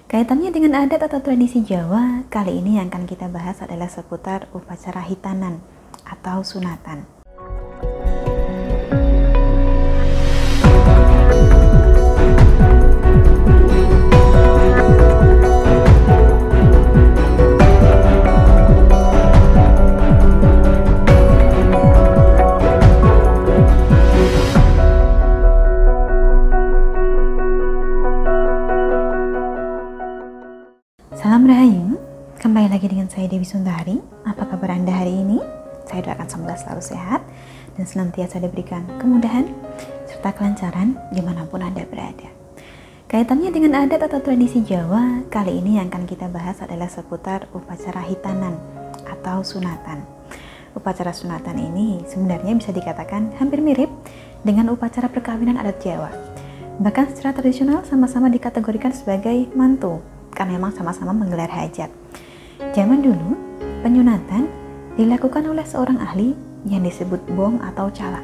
Kaitannya dengan adat atau tradisi Jawa, kali ini yang akan kita bahas adalah seputar upacara hitanan atau sunatan. Salam Rahayu, kembali lagi dengan saya Dewi Sundari. Apa kabar Anda hari ini? Saya doakan semoga selalu sehat dan senantiasa diberikan kemudahan serta kelancaran dimanapun Anda berada. Kaitannya dengan adat atau tradisi Jawa, kali ini yang akan kita bahas adalah seputar upacara hitanan atau sunatan. Upacara sunatan ini sebenarnya bisa dikatakan hampir mirip dengan upacara perkawinan adat Jawa. Bahkan secara tradisional sama-sama dikategorikan sebagai mantu, karena memang sama-sama menggelar hajat. Zaman dulu, penyunatan dilakukan oleh seorang ahli yang disebut bong atau cala.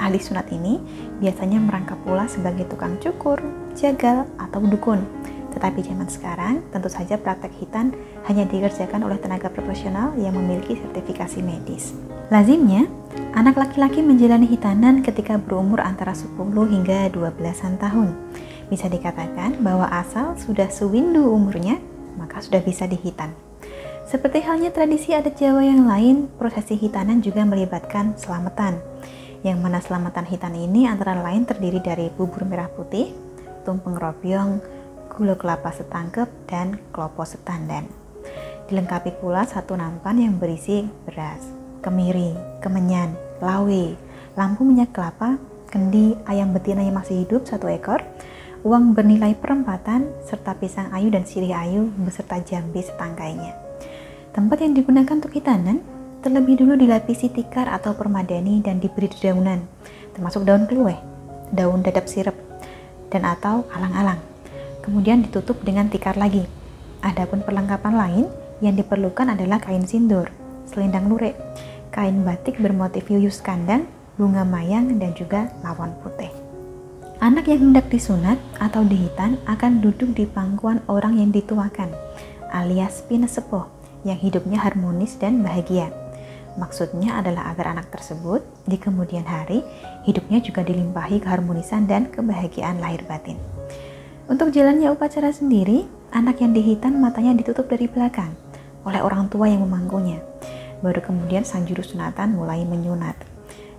Ahli sunat ini biasanya merangkap pula sebagai tukang cukur, jagal, atau dukun. Tetapi zaman sekarang, tentu saja praktek hitan hanya dikerjakan oleh tenaga profesional yang memiliki sertifikasi medis. Lazimnya, anak laki-laki menjalani hitanan ketika berumur antara 10 hingga 12-an tahun. Bisa dikatakan bahwa asal sudah sewindu umurnya, maka sudah bisa dihitan. Seperti halnya tradisi adat Jawa yang lain, prosesi hitanan juga melibatkan selamatan. Yang mana selamatan hitan ini antara lain terdiri dari bubur merah putih, tumpeng robyong, gula kelapa setangkep, dan klopo setandan. Dilengkapi pula satu nampan yang berisi beras, kemiri, kemenyan, lawe, lampu minyak kelapa, kendi, ayam betina yang masih hidup 1 ekor, uang bernilai perempatan, serta pisang ayu dan sirih ayu beserta jambe setangkainya. Tempat yang digunakan untuk hitanan terlebih dulu dilapisi tikar atau permadani dan diberi dedaunan, termasuk daun kelueh, daun dadap sirep, dan atau alang-alang. Kemudian ditutup dengan tikar lagi. Adapun perlengkapan lain yang diperlukan adalah kain sindur, selendang lurik, kain batik bermotif yuyus kandang, bunga mayang, dan juga lawon putih. Anak yang hendak disunat atau dihitan akan duduk di pangkuan orang yang dituakan, alias pinasepuh, yang hidupnya harmonis dan bahagia. Maksudnya adalah agar anak tersebut di kemudian hari hidupnya juga dilimpahi keharmonisan dan kebahagiaan lahir batin. Untuk jalannya upacara sendiri, anak yang dihitan matanya ditutup dari belakang oleh orang tua yang memangkunya. Baru kemudian sang juru sunatan mulai menyunat.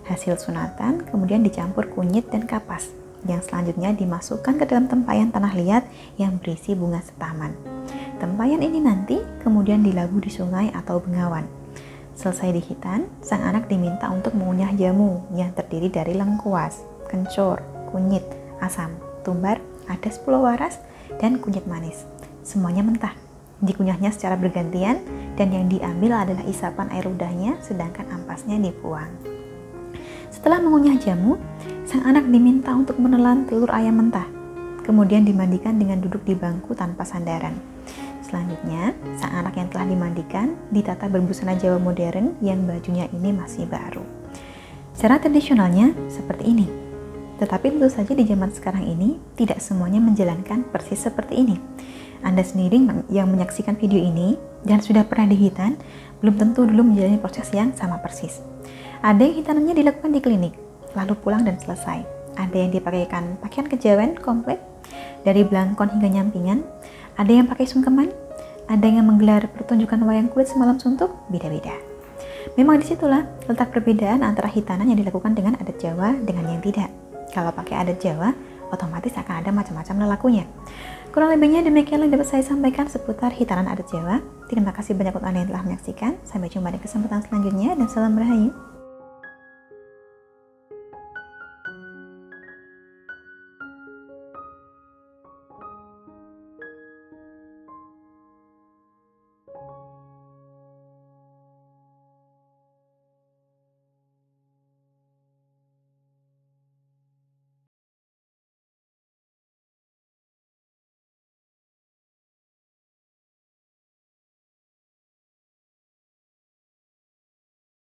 Hasil sunatan kemudian dicampur kunyit dan kapas, yang selanjutnya dimasukkan ke dalam tempayan tanah liat yang berisi bunga setaman. Tempayan ini nanti kemudian dilabuh di sungai atau bengawan. Selesai dihitan, sang anak diminta untuk mengunyah jamu yang terdiri dari lengkuas, kencur, kunyit, asam, tumbar, adas pulau waras, dan kunyit manis. Semuanya mentah. Dikunyahnya secara bergantian dan yang diambil adalah isapan air ludahnya, sedangkan ampasnya dibuang. Setelah mengunyah jamu, sang anak diminta untuk menelan telur ayam mentah, kemudian dimandikan dengan duduk di bangku tanpa sandaran. Selanjutnya, sang anak yang telah dimandikan ditata berbusana Jawa modern yang bajunya ini masih baru. Secara tradisionalnya seperti ini, tetapi tentu saja di zaman sekarang ini tidak semuanya menjalankan persis seperti ini. Anda sendiri yang menyaksikan video ini dan sudah pernah dihitan, belum tentu dulu menjalani proses yang sama persis. Ada yang hitanannya dilakukan di klinik, lalu pulang dan selesai. Ada yang dipakaikan pakaian kejawen komplit, dari belangkon hingga nyampingan. Ada yang pakai sungkeman, ada yang menggelar pertunjukan wayang kulit semalam suntuk, beda-beda. Memang disitulah letak perbedaan antara hitanan yang dilakukan dengan adat Jawa dengan yang tidak. Kalau pakai adat Jawa, otomatis akan ada macam-macam lelakunya. Kurang lebihnya demikianlah yang dapat saya sampaikan seputar hitanan adat Jawa. Terima kasih banyak untuk Anda yang telah menyaksikan. Sampai jumpa di kesempatan selanjutnya dan salam Rahayu.